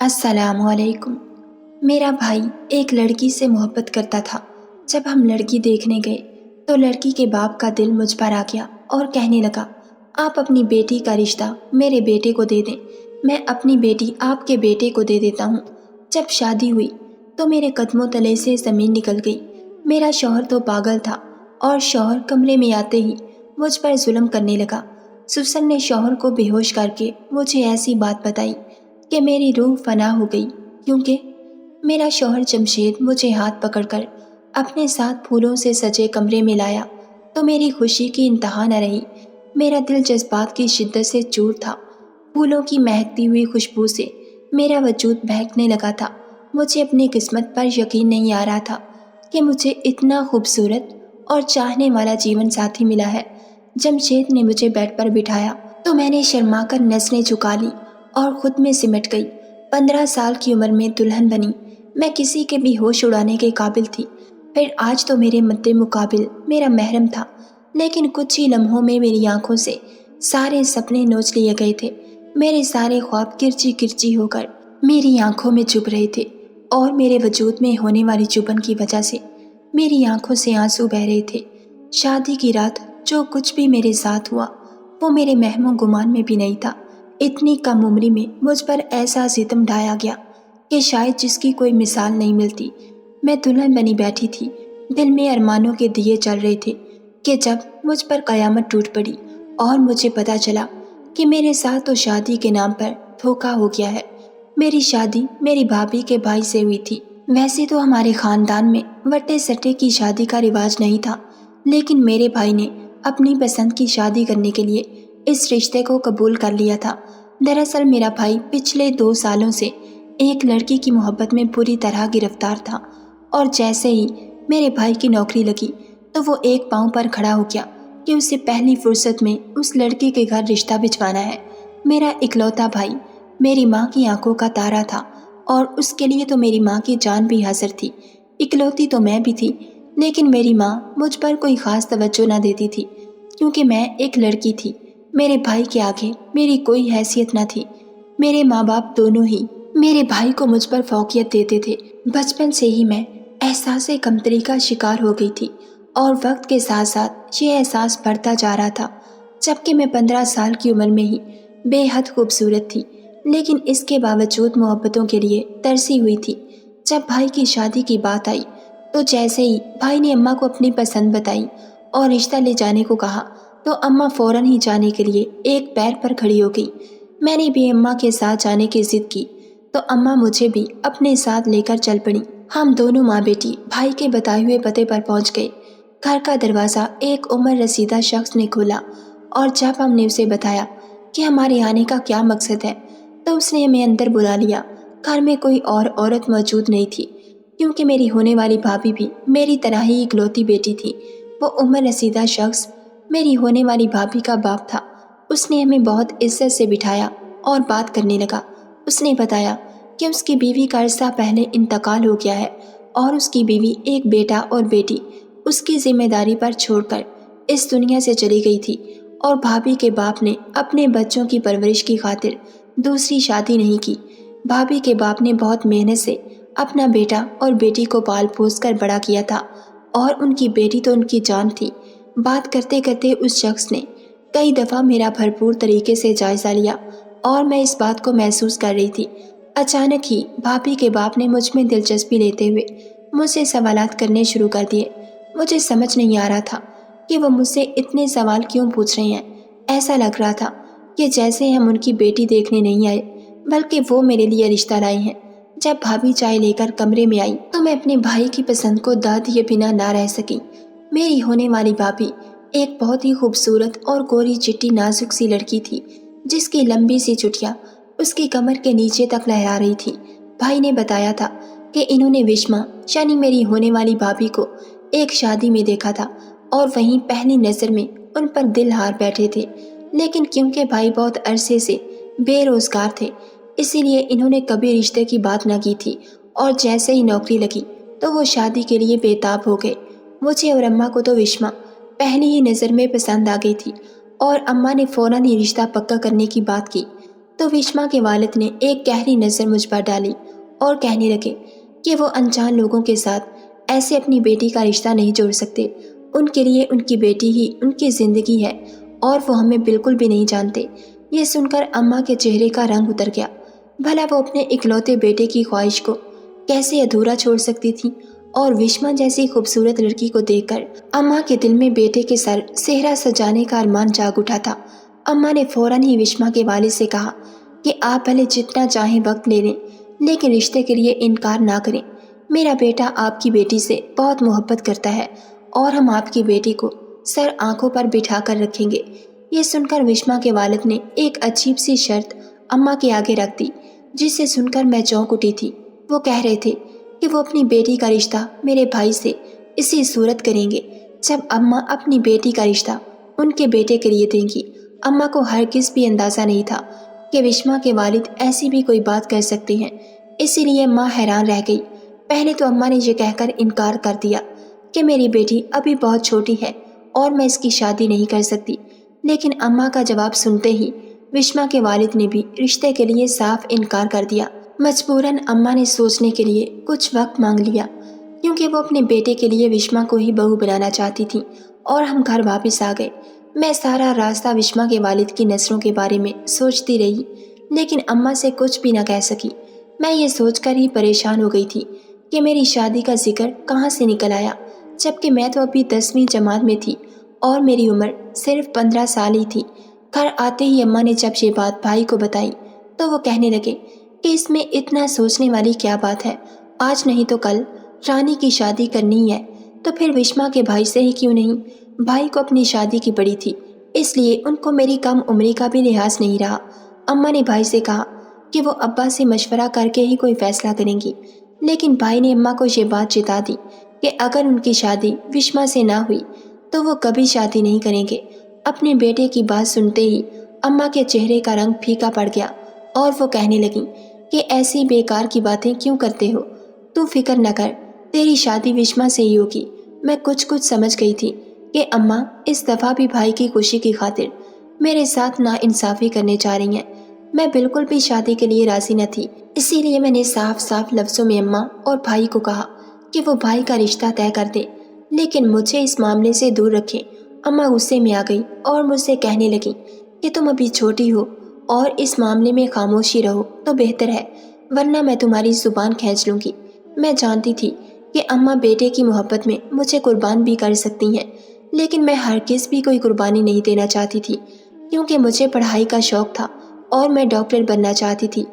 السلام علیکم۔ میرا بھائی ایک لڑکی سے محبت کرتا تھا۔ جب ہم لڑکی دیکھنے گئے تو لڑکی کے باپ کا دل مجھ پر آ گیا اور کہنے لگا، آپ اپنی بیٹی کا رشتہ میرے بیٹے کو دے دیں، میں اپنی بیٹی آپ کے بیٹے کو دے دیتا ہوں۔ جب شادی ہوئی تو میرے قدموں تلے سے زمین نکل گئی۔ میرا شوہر تو پاگل تھا اور شوہر کمرے میں آتے ہی مجھ پر ظلم کرنے لگا۔ سوسن نے شوہر کو بے ہوش کر کے مجھے ایسی بات بتائی کہ میری روح فنا ہو گئی، کیونکہ میرا شوہر جمشید مجھے ہاتھ پکڑ کر اپنے ساتھ پھولوں سے سجے کمرے میں لایا تو میری خوشی کی انتہا نہ رہی۔ میرا دل جذبات کی شدت سے چور تھا۔ پھولوں کی مہکتی ہوئی خوشبو سے میرا وجود بہکنے لگا تھا۔ مجھے اپنی قسمت پر یقین نہیں آ رہا تھا کہ مجھے اتنا خوبصورت اور چاہنے والا جیون ساتھی ملا ہے۔ جمشید نے مجھے بیڈ پر بٹھایا تو میں نے شرما کر نظریں جھکا لی اور خود میں سمٹ گئی۔ 15 سال کی عمر میں دلہن بنی، میں کسی کے بھی ہوش اڑانے کے قابل تھی۔ پھر آج تو میرے مد مقابل میرا محرم تھا، لیکن کچھ ہی لمحوں میں میری آنکھوں سے سارے سپنے نوچ لیے گئے تھے۔ میرے سارے خواب کرچی کرچی ہو کر میری آنکھوں میں چبھ رہے تھے اور میرے وجود میں ہونے والی چبھن کی وجہ سے میری آنکھوں سے آنسو بہہ رہے تھے۔ شادی کی رات جو کچھ بھی میرے ساتھ ہوا وہ میرے وہم و گمان میں بھی نہیں تھا۔ اتنی کم عمری میں مجھ پر ایسا ستم ڈھایا گیا کہ شاید جس کی کوئی مثال نہیں ملتی۔ میں دلہن بنی بیٹھی تھی، دل میں ارمانوں کے دیے چل رہے تھے کہ جب مجھ پر قیامت ٹوٹ پڑی اور مجھے پتا چلا کہ میرے ساتھ تو شادی کے نام پر دھوکا ہو گیا ہے۔ میری شادی میری بھابھی کے بھائی سے ہوئی تھی۔ ویسے تو ہمارے خاندان میں وٹے سٹے کی شادی کا رواج نہیں تھا، لیکن میرے بھائی نے اپنی پسند کی شادی کرنے کے لیے اس رشتے کو قبول کر لیا تھا۔ دراصل میرا بھائی پچھلے 2 سالوں سے ایک لڑکی کی محبت میں پوری طرح گرفتار تھا، اور جیسے ہی میرے بھائی کی نوکری لگی تو وہ ایک پاؤں پر کھڑا ہو گیا کہ اسے پہلی فرصت میں اس لڑکی کے گھر رشتہ بھجوانا ہے۔ میرا اکلوتا بھائی میری ماں کی آنکھوں کا تارا تھا اور اس کے لیے تو میری ماں کی جان بھی حاضر تھی۔ اکلوتی تو میں بھی تھی، لیکن میری ماں مجھ پر کوئی خاص توجہ نہ دیتی تھی کیونکہ میں ایک لڑکی تھی۔ میرے بھائی کے آگے میری کوئی حیثیت نہ تھی۔ میرے ماں باپ دونوں ہی میرے بھائی کو مجھ پر فوقیت دیتے تھے۔ بچپن سے ہی میں احساس کمتری کا شکار ہو گئی تھی اور وقت کے ساتھ ساتھ یہ احساس بڑھتا جا رہا تھا۔ جبکہ میں 15 سال کی عمر میں ہی بے حد خوبصورت تھی، لیکن اس کے باوجود محبتوں کے لیے ترسی ہوئی تھی۔ جب بھائی کی شادی کی بات آئی تو جیسے ہی بھائی نے اماں کو اپنی پسند بتائی اور رشتہ لے جانے کو کہا تو اماں فوراً ہی جانے کے لیے ایک پیر پر کھڑی ہو گئی۔ میں نے بھی اماں کے ساتھ جانے کی ضد کی تو اماں مجھے بھی اپنے ساتھ لے کر چل پڑی۔ ہم دونوں ماں بیٹی بھائی کے بتائے ہوئے پتے پر پہنچ گئے۔ گھر کا دروازہ ایک عمر رسیدہ شخص نے کھولا اور جب ہم نے اسے بتایا کہ ہمارے آنے کا کیا مقصد ہے تو اس نے ہمیں اندر بلا لیا۔ گھر میں کوئی اور عورت موجود نہیں تھی کیونکہ میری ہونے والی بھابھی بھی میری طرح ہی اکلوتی بیٹی تھی۔ وہ عمر رسیدہ شخص میری ہونے والی بھابھی کا باپ تھا۔ اس نے ہمیں بہت عزت سے بٹھایا اور بات کرنے لگا۔ اس نے بتایا کہ اس کی بیوی کا عرصہ پہلے انتقال ہو گیا ہے اور اس کی بیوی ایک بیٹا اور بیٹی اس کی ذمہ داری پر چھوڑ کر اس دنیا سے چلی گئی تھی، اور بھابھی کے باپ نے اپنے بچوں کی پرورش کی خاطر دوسری شادی نہیں کی۔ بھابھی کے باپ نے بہت محنت سے اپنا بیٹا اور بیٹی کو پال پوس کر بڑا کیا تھا، اور ان کی بیٹی تو ان کی جان تھی۔ بات کرتے کرتے اس شخص نے کئی دفعہ میرا بھرپور طریقے سے جائزہ لیا اور میں اس بات کو محسوس کر رہی تھی۔ اچانک ہی بھابھی کے باپ نے مجھ میں دلچسپی لیتے ہوئے مجھ سے سوالات کرنے شروع کر دیے۔ مجھے سمجھ نہیں آ رہا تھا کہ وہ مجھ سے اتنے سوال کیوں پوچھ رہے ہیں۔ ایسا لگ رہا تھا کہ جیسے ہم ان کی بیٹی دیکھنے نہیں آئے بلکہ وہ میرے لیے رشتہ لائے ہیں۔ جب بھابھی چائے لے کر کمرے میں آئی تو میں اپنے بھائی کی پسند کو داد دیے بنا نہ رہ سکی۔ میری ہونے والی بھابھی ایک بہت ہی خوبصورت اور گوری چٹی نازک سی لڑکی تھی جس کی لمبی سی چٹیاں اس کی کمر کے نیچے تک لہرا رہی تھی۔ بھائی نے بتایا تھا کہ انہوں نے وشما یعنی میری ہونے والی بھابھی کو ایک شادی میں دیکھا تھا اور وہیں پہلی نظر میں ان پر دل ہار بیٹھے تھے، لیکن کیونکہ بھائی بہت عرصے سے بے روزگار تھے اسی لیے انہوں نے کبھی رشتے کی بات نہ کی تھی، اور جیسے ہی نوکری لگی تو وہ شادی کے لیے بے تاب ہو گئے۔ مجھے اور اماں کو تو وشما پہلی ہی نظر میں پسند آ گئی تھی اور اماں نے فوراً ہی رشتہ پکا کرنے کی بات کی۔ تو وشما کے والد نے ایک گہری نظر مجھ پر ڈالی اور کہنے لگے کہ وہ انجان لوگوں کے ساتھ ایسے اپنی بیٹی کا رشتہ نہیں جوڑ سکتے۔ ان کے لیے ان کی بیٹی ہی ان کی زندگی ہے اور وہ ہمیں بالکل بھی نہیں جانتے۔ یہ سن کر اماں کے چہرے کا رنگ اتر گیا۔ بھلا وہ اپنے اکلوتے بیٹے کی خواہش کو کیسے ادھورا چھوڑ سکتی تھی؟ اور وشما جیسی خوبصورت لڑکی کو دیکھ کر اماں کے دل میں بیٹے کے سر صحرا سجانے کا ارمان جاگ اٹھا تھا۔ اماں نے فوراً ہی وشما کے والد سے کہا کہ آپ پہلے جتنا چاہیں وقت لے لیں، لیکن رشتے کے لیے انکار نہ کریں۔ میرا بیٹا آپ کی بیٹی سے بہت محبت کرتا ہے اور ہم آپ کی بیٹی کو سر آنکھوں پر بٹھا کر رکھیں گے۔ یہ سن کر وشما کے والد نے ایک عجیب سی شرط اماں کے آگے رکھ دی، جسے سن کر میں چونک اٹھی تھی۔ وہ کہہ رہے تھے کہ وہ اپنی بیٹی کا رشتہ میرے بھائی سے اسی صورت کریں گے جب اماں اپنی بیٹی کا رشتہ ان کے بیٹے کے لیے دیں گی۔ اماں کو ہرگز بھی اندازہ نہیں تھا کہ وشما کے والد ایسی بھی کوئی بات کر سکتے ہیں، اسی لیے ماں حیران رہ گئی۔ پہلے تو اماں نے یہ کہہ کر انکار کر دیا کہ میری بیٹی ابھی بہت چھوٹی ہے اور میں اس کی شادی نہیں کر سکتی، لیکن اماں کا جواب سنتے ہی وشما کے والد نے بھی رشتے کے لیے صاف انکار کر دیا۔ مجبوراً اماں نے سوچنے کے لیے کچھ وقت مانگ لیا، کیونکہ وہ اپنے بیٹے کے لیے وشما کو ہی بہو بنانا چاہتی تھیں، اور ہم گھر واپس آ گئے۔ میں سارا راستہ وشما کے والد کی نظروں کے بارے میں سوچتی رہی، لیکن اماں سے کچھ بھی نہ کہہ سکی۔ میں یہ سوچ کر ہی پریشان ہو گئی تھی کہ میری شادی کا ذکر کہاں سے نکل آیا، جبکہ میں تو ابھی 10ویں جماعت میں تھی اور میری عمر صرف 15 سال ہی تھی۔ گھر آتے ہی اماں نے جب یہ بات بھائی کو بتائی تو وہ کہنے لگے کہ اس میں اتنا سوچنے والی کیا بات ہے، آج نہیں تو کل رانی کی شادی کرنی ہے، تو پھر وشما کے بھائی سے ہی کیوں نہیں؟ بھائی کو اپنی شادی کی بڑی تھی، اس لیے ان کو میری کم عمری کا بھی لحاظ نہیں رہا۔ اماں نے بھائی سے کہا کہ وہ ابا سے مشورہ کر کے ہی کوئی فیصلہ کریں گی، لیکن بھائی نے اماں کو یہ بات جتا دی کہ اگر ان کی شادی وشما سے نہ ہوئی تو وہ کبھی شادی نہیں کریں گے۔ اپنے بیٹے کی بات سنتے ہی اماں کے چہرے کا رنگ پھیکا پڑ گیا اور وہ کہنے لگیں کہ ایسی بیکار کی باتیں کیوں کرتے ہو؟ تو فکر نہ کر، تیری شادی وشما سے ہی ہوگی۔ میں کچھ سمجھ گئی تھی کہ اماں اس دفعہ بھی بھائی کی خوشی کی خاطر میرے ساتھ ناانصافی کرنے جا رہی ہیں۔ میں بالکل بھی شادی کے لیے راضی نہ تھی، اسی لیے میں نے صاف صاف لفظوں میں اماں اور بھائی کو کہا کہ وہ بھائی کا رشتہ طے کر دیں، لیکن مجھے اس معاملے سے دور رکھیں۔ اماں غصے میں آ گئی اور مجھ سے کہنے لگیں کہ تم ابھی چھوٹی ہو اور اس معاملے میں خاموشی رہو تو بہتر ہے، ورنہ میں تمہاری زبان کھینچ لوں گی۔ میں جانتی تھی کہ اماں بیٹے کی محبت میں مجھے قربان بھی کر سکتی ہیں، لیکن میں ہرگز بھی کوئی قربانی نہیں دینا چاہتی تھی، کیونکہ مجھے پڑھائی کا شوق تھا اور میں ڈاکٹر بننا چاہتی تھی۔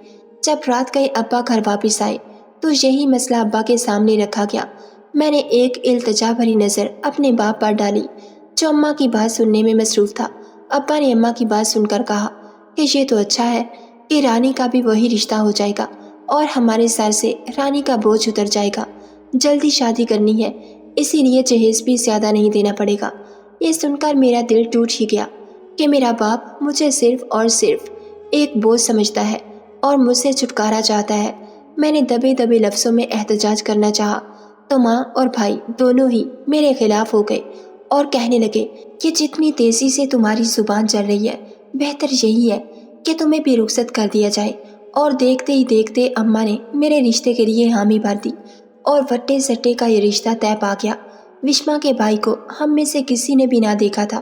جب رات گئے ابا گھر واپس آئے تو یہی مسئلہ ابا کے سامنے رکھا گیا۔ میں نے ایک التجا بھری نظر اپنے باپ پر ڈالی جو اماں کی بات سننے میں مصروف تھا۔ ابا نے اماں کی بات سن کر کہا کہ یہ تو اچھا ہے کہ رانی کا بھی وہی رشتہ ہو جائے گا اور ہمارے سر سے رانی کا بوجھ اتر جائے گا۔ جلدی شادی کرنی ہے، اسی لیے جہیز بھی زیادہ نہیں دینا پڑے گا۔ یہ سن کر میرا دل ٹوٹ ہی گیا کہ میرا باپ مجھے صرف اور صرف ایک بوجھ سمجھتا ہے اور مجھ سے چھٹکارا چاہتا ہے۔ میں نے دبے دبے لفظوں میں احتجاج کرنا چاہا تو ماں اور بھائی دونوں ہی میرے خلاف ہو گئے اور کہنے لگے کہ جتنی تیزی سے تمہاری زبان چل رہی ہے، بہتر یہی ہے کہ تمہیں بھی رخصت کر دیا جائے۔ اور دیکھتے ہی دیکھتے اماں نے میرے رشتے کے لیے حامی بھر دی اور وٹے سٹے کا یہ رشتہ طے پا گیا۔ وشما کے بھائی کو ہم میں سے کسی نے بھی نہ دیکھا تھا،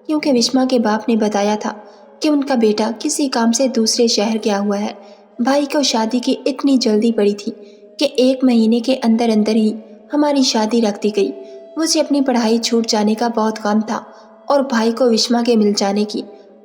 کیونکہ وشما کے باپ نے بتایا تھا کہ ان کا بیٹا کسی کام سے دوسرے شہر گیا ہوا ہے۔ بھائی کو شادی کی اتنی جلدی پڑی تھی کہ 1 مہینے کے اندر اندر ہی ہماری شادی رکھ دی گئی۔ مجھے اپنی پڑھائی چھوٹ جانے کا بہت غم تھا اور بھائی کو وشما کے مل جانے کی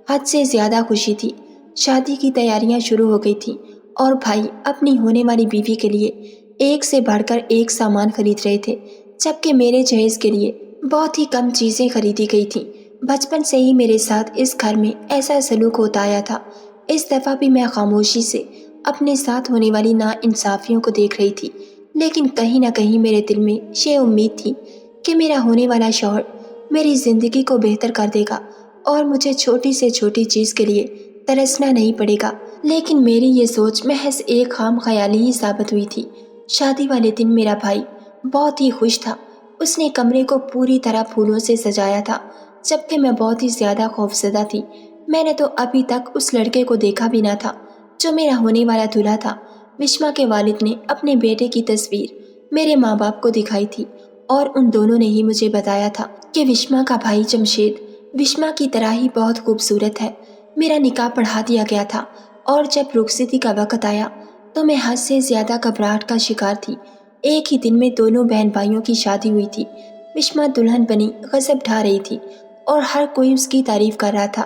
حد سے زیادہ خوشی تھی۔ شادی کی تیاریاں شروع ہو گئی تھیں اور بھائی اپنی ہونے والی بیوی کے لیے ایک سے بڑھ کر ایک سامان خرید رہے تھے، جبکہ میرے جہیز کے لیے بہت ہی کم چیزیں خریدی گئی تھیں۔ بچپن سے ہی میرے ساتھ اس گھر میں ایسا سلوک ہوتا آیا تھا، اس دفعہ بھی میں خاموشی سے اپنے ساتھ ہونے والی ناانصافیوں کو دیکھ رہی تھی، لیکن کہیں نہ کہیں میرے دل میں یہ امید تھی کہ میرا ہونے والا شوہر میری زندگی کو بہتر کر دے گا اور مجھے چھوٹی سے چھوٹی چیز کے لیے ترسنا نہیں پڑے گا۔ لیکن میری یہ سوچ محض ایک خام خیالی ہی ثابت ہوئی تھی۔ شادی والے دن میرا بھائی بہت ہی خوش تھا۔ اس نے کمرے کو پوری طرح پھولوں سے سجایا تھا، جبکہ میں بہت ہی زیادہ خوفزدہ تھی میں نے تو ابھی تک اس لڑکے کو دیکھا بھی نہ تھا جو میرا ہونے والا دولہا تھا۔ وشما کے والد نے اپنے بیٹے کی تصویر میرے ماں باپ کو دکھائی تھی اور ان دونوں نے ہی مجھے بتایا تھا کہ وشما کا بھائی جمشید وشما کی طرح ہی بہت خوبصورت ہے۔ میرا نکاح پڑھا دیا گیا تھا اور جب رخصتی کا وقت آیا تو میں حد سے زیادہ گھبراہٹ کا شکار تھی۔ ایک ہی دن میں دونوں بہن بھائیوں کی شادی ہوئی تھی۔ وشما دلہن بنی غضب ڈھا رہی تھی اور ہر کوئی اس کی تعریف کر رہا تھا،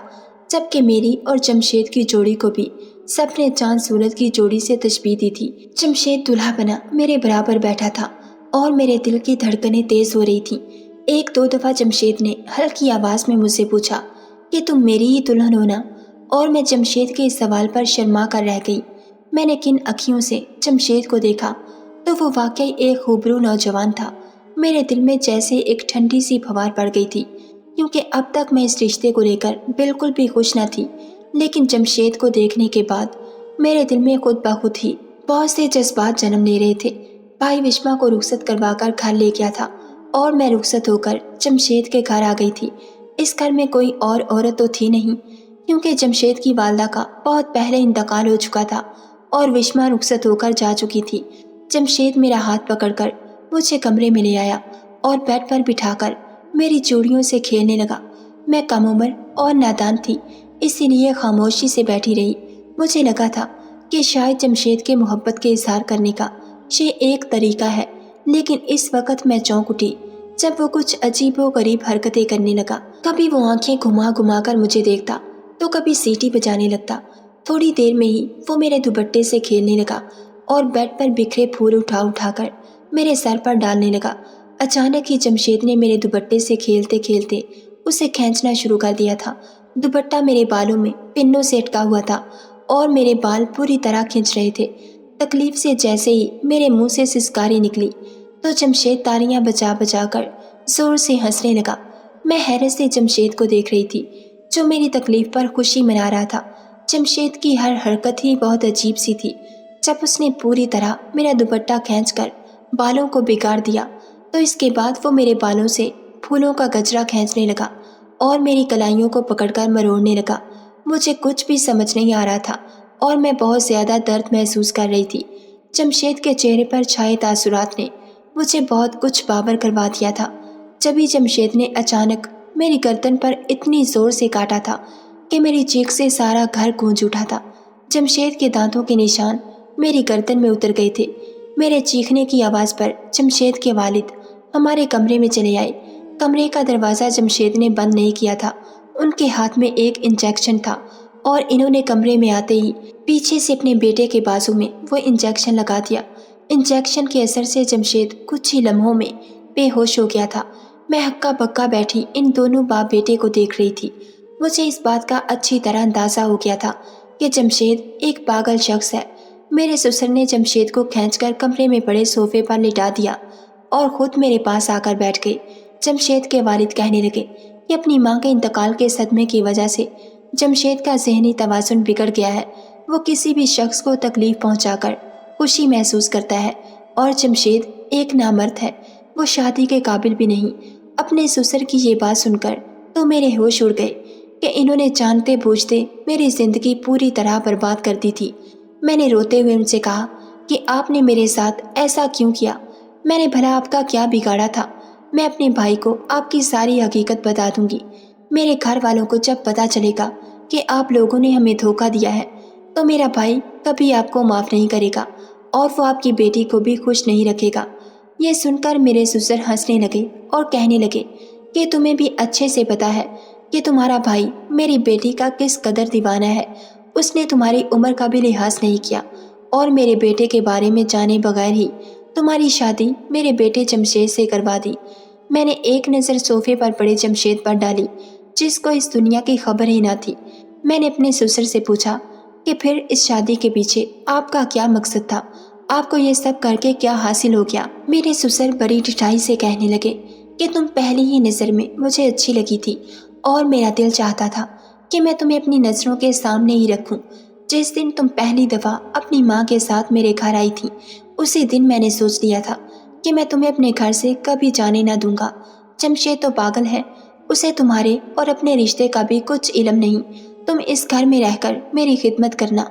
جبکہ میری اور جمشید کی جوڑی کو بھی سب نے چاند سورج کی جوڑی سے تشبیہ دی تھی۔ جمشید دلہا بنا میرے برابر بیٹھا تھا اور میرے دل کی دھڑکنیں تیز ہو رہی تھیں۔ ایک دو دفعہ جمشید نے ہلکی آواز میں مجھ سے پوچھا کہ تم میری ہی دلہن ہو نا، اور میں جمشید کے اس سوال پر شرما کر رہ گئی۔ میں نے کن اکھیوں سے جمشید کو دیکھا تو وہ واقعی ایک خوبرو نوجوان تھا۔ میرے دل میں جیسے ایک ٹھنڈی سی پھوار پڑ گئی تھی، کیونکہ اب تک میں اس رشتے کو لے کر بالکل بھی خوش نہ تھی، لیکن جمشید کو دیکھنے کے بعد میرے دل میں خود بخود ہی بہت سے جذبات جنم لے رہے تھے۔ بھائی وشما کو رخصت کروا کر گھر لے گیا تھا اور میں رخصت ہو کر جمشید کے گھر آ گئی تھی۔ اس گھر میں کوئی اور عورت تو تھی نہیں، کیونکہ جمشید کی والدہ کا بہت پہلے انتقال ہو چکا تھا اور وشما رخصت ہو کر جا چکی تھی۔ جمشید میرا ہاتھ پکڑ کر مجھے کمرے میں لے آیا اور بیڈ پر بٹھا کر میری چوڑیوں سے کھیلنے لگا۔ میں کم عمر اور نادان تھی، اسی لیے خاموشی سے بیٹھی رہی۔ مجھے لگا تھا کہ شاید جمشید کے محبت کے اظہار کرنے کا یہ ایک طریقہ ہے، لیکن اس وقت میں چونک اٹھی جب وہ کچھ عجیب و غریب حرکتیں کرنے لگا۔ کبھی وہ آنکھیں گھما گھما کر مجھے دیکھتا تو کبھی سیٹی بجانے لگتا۔ تھوڑی دیر میں ہی وہ میرے دوپٹے سے کھیلنے لگا اور بیڈ پر بکھرے پھول اٹھا اٹھا کر میرے سر پر ڈالنے لگا۔ اچانک ہی جمشید نے میرے دوپٹے سے کھیلتے کھیلتے اسے کھینچنا شروع کر دیا تھا۔ دوپٹہ میرے بالوں میں پنوں سے اٹکا ہوا تھا اور میرے بال پوری طرح کھنچ رہے تھے۔ تکلیف سے جیسے ہی میرے منہ سے سسکاری نکلی تو جمشید تالیاں بجا بجا کر زور سے ہنسنے لگا۔ میں حیرت سے جمشید کو دیکھ رہی تھی جو میری تکلیف پر خوشی منا رہا تھا۔ جمشید کی ہر حرکت ہی بہت عجیب سی تھی۔ جب اس نے پوری طرح میرا دوپٹہ کھینچ کر بالوں کو بگاڑ دیا تو اس کے بعد وہ میرے بالوں سے پھولوں کا گجرا کھینچنے لگا اور میری کلائیوں کو پکڑ کر مروڑنے لگا۔ مجھے کچھ بھی سمجھ نہیں آ رہا تھا اور میں بہت زیادہ درد محسوس کر رہی تھی۔ جمشید کے چہرے پر چھائے تاثرات نے مجھے بہت کچھ باور کروا دیا تھا۔ جبھی جمشید نے اچانک میری گردن پر اتنی زور سے کاٹا تھا کہ میری چیخ سے سارا گھر گونج اٹھا تھا۔ جمشید کے دانتوں کے نشان میری گردن میں اتر گئے تھے۔ میرے چیخنے کی آواز پر جمشید کے والد ہمارے کمرے میں چلے آئے۔ کمرے کا دروازہ جمشید نے بند نہیں کیا تھا۔ ان کے ہاتھ میں ایک انجیکشن تھا اور انہوں نے کمرے میں آتے ہی پیچھے سے اپنے بیٹے کے بازو میں وہ انجیکشن لگا دیا۔ انجیکشن کے اثر سے جمشید کچھ ہی لمحوں میں بے ہوش ہو گیا تھا۔ میں ہکا بکا بیٹھی ان دونوں باپ بیٹے کو دیکھ رہی تھی۔ مجھے اس بات کا اچھی طرح اندازہ ہو گیا تھا کہ جمشید ایک پاگل شخص ہے۔ میرے سسر نے جمشید کو کھینچ کر کمرے میں پڑے صوفے پر لٹا دیا اور خود میرے پاس آ کر بیٹھ گئے۔ جمشید کے والد کہنے لگے کہ اپنی ماں کے انتقال کے صدمے کی وجہ سے جمشید کا ذہنی توازن بگڑ گیا ہے۔ وہ کسی بھی شخص کو تکلیف پہنچا کر خوشی محسوس کرتا ہے اور جمشید ایک نامرد ہے، وہ شادی کے قابل بھی نہیں۔ اپنے سسر کی یہ بات سن کر تو میرے ہوش اڑ گئے کہ انہوں نے جانتے بوجھتے میری زندگی پوری طرح برباد کر دی تھی۔ میں نے روتے ہوئے ان سے کہا کہ آپ نے میرے ساتھ ایسا کیوں کیا؟ میں نے بھلا آپ کا کیا بگاڑا تھا؟ میں اپنے بھائی کو آپ کی ساری حقیقت بتا دوں گی۔ میرے گھر والوں کو جب پتہ چلے گا کہ آپ لوگوں نے ہمیں دھوکہ دیا ہے تو میرا بھائی کبھی آپ کو معاف نہیں کرے گا اور وہ آپ کی بیٹی کو بھی خوش نہیں رکھے گا۔ یہ سن کر میرے سسر ہنسنے لگے اور کہنے لگے کہ تمہیں بھی اچھے سے پتا ہے کہ تمہارا بھائی میری بیٹی کا کس قدر دیوانہ ہے۔ اس نے تمہاری عمر کا بھی لحاظ نہیں کیا اور میرے بیٹے کے بارے میں جانے بغیر ہی تمہاری شادی میرے بیٹے جمشید سے کروا دی۔ میں نے ایک نظر صوفے پر پڑے جمشید پر ڈالی جس کو اس دنیا کی خبر ہی نہ تھی۔ میں نے اپنے سسر سے پوچھا کہ پھر اس شادی کے پیچھے آپ کا کیا مقصد تھا؟ آپ کو یہ سب کر کے کیا حاصل ہو گیا؟ میرے سسر بڑی ڈٹائی سے کہنے لگے کہ تم پہلی ہی نظر میں مجھے اچھی لگی تھی اور میرا دل چاہتا تھا کہ میں تمہیں اپنی نظروں کے سامنے ہی رکھوں۔ جس دن تم پہلی دفعہ اپنی ماں کے ساتھ میرے گھر آئی تھی اسی دن میں نے سوچ لیا تھا کہ میں تمہیں اپنے گھر سے کبھی جانے نہ دوں گا۔ جمشید تو پاگل ہے، اسے تمہارے اور اپنے رشتے کا بھی کچھ علم نہیں۔ تم اس گھر میں رہ کر میری خدمت کرنا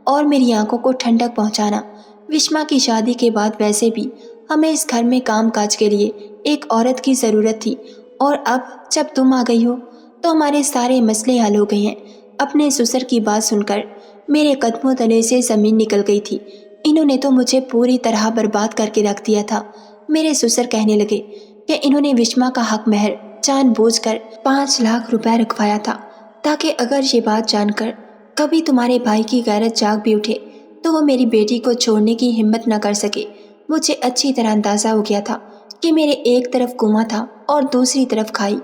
اور میری آنکھوں کو ٹھنڈک پہنچانا۔ وشما کی شادی کے بعد ویسے بھی ہمیں اس گھر میں کام کاج کے لیے ایک عورت کی ضرورت تھی، اور اب جب تم آ گئی ہو تو ہمارے سارے مسئلے حل ہو گئے ہیں۔ اپنے سسر کی بات سن کر میرے قدموں تلے سے زمین نکل گئی تھی۔ انہوں نے تو مجھے پوری طرح برباد کر کے رکھ دیا تھا۔ میرے سسر کہنے لگے کہ انہوں نے وشما کا حق مہر جان بوجھ کر 5 لاکھ روپے رکھوایا تھا، تاکہ اگر یہ بات جان کر کبھی تمہارے بھائی کی غیرت جاگ بھی اٹھے تو وہ میری بیٹی کو چھوڑنے کی ہمت نہ کر سکے۔ مجھے اچھی طرح اندازہ ہو گیا تھا کہ میرے ایک طرف کنواں تھا اور دوسری طرف کھائی۔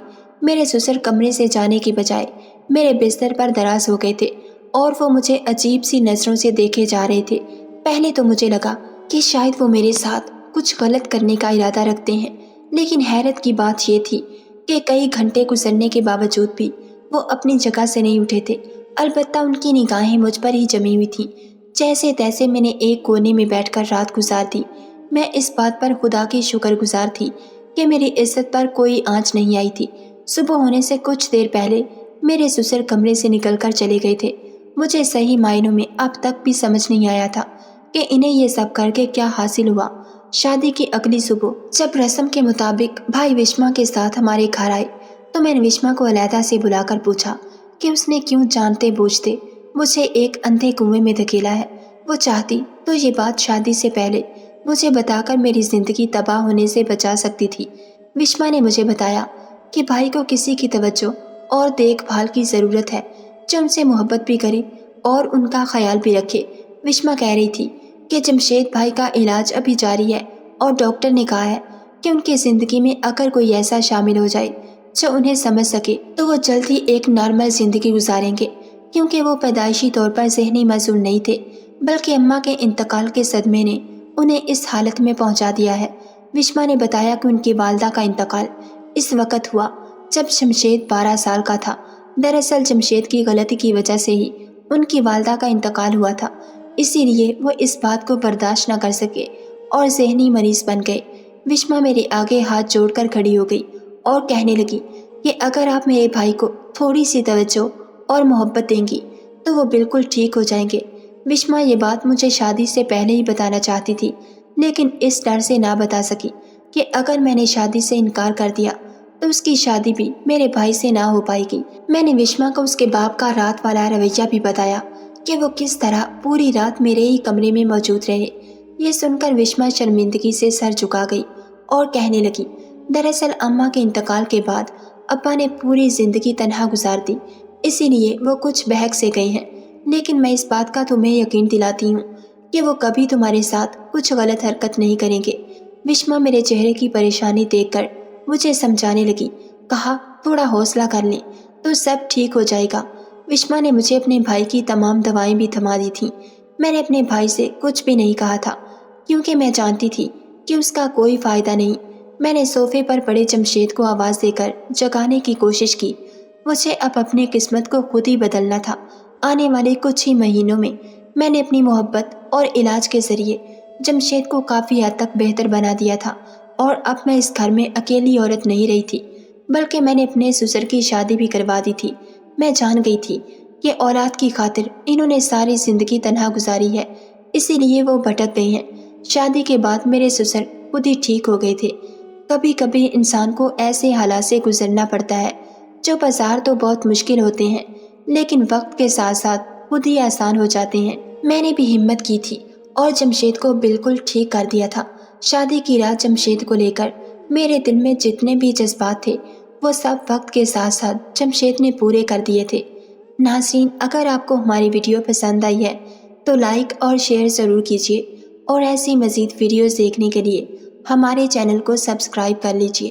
میرے سسر کمرے سے جانے کی بجائے میرے بستر پر دراز ہو گئے تھے اور وہ مجھے عجیب سی نظروں سے دیکھے جا رہے تھے۔ پہلے تو مجھے لگا کہ شاید وہ میرے ساتھ کچھ غلط کرنے کا ارادہ رکھتے ہیں، لیکن حیرت کی بات یہ تھی کہ کئی گھنٹے گزرنے کے باوجود بھی وہ اپنی جگہ سے نہیں اٹھے تھے۔ البتہ ان کی نگاہیں مجھ پر ہی جمی ہوئی تھیں۔ جیسے تیسے میں نے ایک کونے میں بیٹھ کر رات گزار دی۔ میں اس بات پر خدا کی شکر گزار تھی کہ میری عزت پر کوئی آنچ نہیں آئی تھی۔ صبح ہونے سے کچھ دیر پہلے میرے سسر کمرے سے نکل کر چلے گئے تھے۔ مجھے صحیح معنوں میں اب تک بھی سمجھ نہیں آیا تھا کہ انہیں یہ سب کر کے کیا حاصل ہوا۔ شادی کی اگلی صبح جب رسم کے مطابق بھائی وشما کے ساتھ ہمارے گھر آئے تو میں نے وشما کو علیحدہ سے بلا کر پوچھا کہ اس نے کیوں جانتے بوجھتے مجھے ایک اندھے کنویں میں دھکیلا ہے۔ وہ چاہتی تو یہ بات شادی سے پہلے مجھے بتا کر میری زندگی تباہ ہونے سے بچا سکتی تھی۔ وشما نے مجھے بتایا کہ بھائی کو کسی کی توجہ اور دیکھ بھال کی ضرورت ہے جو ان سے محبت بھی کرے اور ان کا خیال بھی رکھے۔ وشما کہہ رہی تھی کہ جمشید بھائی کا علاج ابھی جاری ہے اور ڈاکٹر نے کہا ہے کہ ان کی زندگی میں اگر کوئی ایسا شامل ہو جائے جو انہیں سمجھ سکے تو وہ جلد ہی ایک نارمل زندگی گزاریں گے، کیونکہ وہ پیدائشی طور پر ذہنی معذور نہیں تھے، بلکہ اماں کے انتقال کے صدمے نے انہیں اس حالت میں پہنچا دیا ہے۔ وشما نے بتایا کہ ان کی والدہ کا انتقال اس وقت ہوا جب جمشید 12 سال کا تھا۔ دراصل جمشید کی غلطی کی وجہ سے ہی ان کی والدہ کا انتقال ہوا تھا، اسی لیے وہ اس بات کو برداشت نہ کر سکے اور ذہنی مریض بن گئے۔ وشما میرے آگے ہاتھ جوڑ کر کھڑی ہو گئی اور کہنے لگی کہ اگر آپ میرے بھائی کو تھوڑی سی توجہ اور محبت دیں گی تو وہ بالکل ٹھیک ہو جائیں گے۔ وشما یہ بات مجھے شادی سے پہلے ہی بتانا چاہتی تھی، لیکن اس ڈر سے نہ بتا سکی کہ اگر میں نے شادی سے انکار کر دیا تو اس کی شادی بھی میرے بھائی سے نہ ہو پائے گی۔ میں نے وشما کو اس کے باپ کا رات والا رویہ بھی بتایا کہ وہ کس طرح پوری رات میرے ہی کمرے میں موجود رہے۔ یہ سن کر وشما شرمندگی سے سر جھکا گئی اور کہنے لگی، دراصل اماں کے انتقال کے بعد ابا نے پوری زندگی تنہا گزار دی، اسی لیے وہ کچھ بہک سے گئے ہیں، لیکن میں اس بات کا تمہیں یقین دلاتی ہوں کہ وہ کبھی تمہارے ساتھ کچھ غلط حرکت نہیں کریں گے۔ وشما میرے چہرے کی پریشانی دیکھ کر مجھے سمجھانے لگی، کہا تھوڑا حوصلہ کر لیں تو سب ٹھیک ہو جائے گا۔ وشما نے مجھے اپنے بھائی کی تمام دوائیں بھی تھما دی تھیں۔ میں نے اپنے بھائی سے کچھ بھی نہیں کہا تھا کیونکہ میں جانتی تھی کہ اس کا کوئی فائدہ نہیں۔ میں نے صوفے پر پڑے جمشید کو آواز دے کر جگانے کی کوشش کی۔ مجھے اب اپنی قسمت کو خود ہی بدلنا تھا۔ آنے والے کچھ ہی مہینوں میں میں نے اپنی محبت اور علاج کے ذریعے جمشید کو کافی حد تک بہتر بنا دیا تھا، اور اب میں اس گھر میں اکیلی عورت نہیں رہی تھی، بلکہ میں نے اپنے سسر کی شادی بھی کروا دی تھی۔ میں جان گئی تھی کہ اولاد کی خاطر انہوں نے ساری زندگی تنہا گزاری ہے، اسی لیے وہ بھٹک گئے ہیں۔ شادی کے بعد میرے سسر خود ہی ٹھیک ہو گئے تھے۔ کبھی کبھی انسان کو ایسے حالات سے گزرنا پڑتا ہے جو بظاہر تو بہت مشکل ہوتے ہیں، لیکن وقت کے ساتھ ساتھ خود ہی آسان ہو جاتے ہیں۔ میں نے بھی ہمت کی تھی اور جمشید کو بالکل ٹھیک کر دیا تھا۔ شادی کی رات جمشید کو لے کر میرے دل میں جتنے بھی جذبات تھے وہ سب وقت کے ساتھ ساتھ جمشید نے پورے کر دیے تھے۔ ناظرین، اگر آپ کو ہماری ویڈیو پسند آئی ہے تو لائک اور شیئر ضرور کیجیے، اور ایسی مزید ویڈیوز دیکھنے کے لیے ہمارے چینل کو سبسکرائب کر لیجیے۔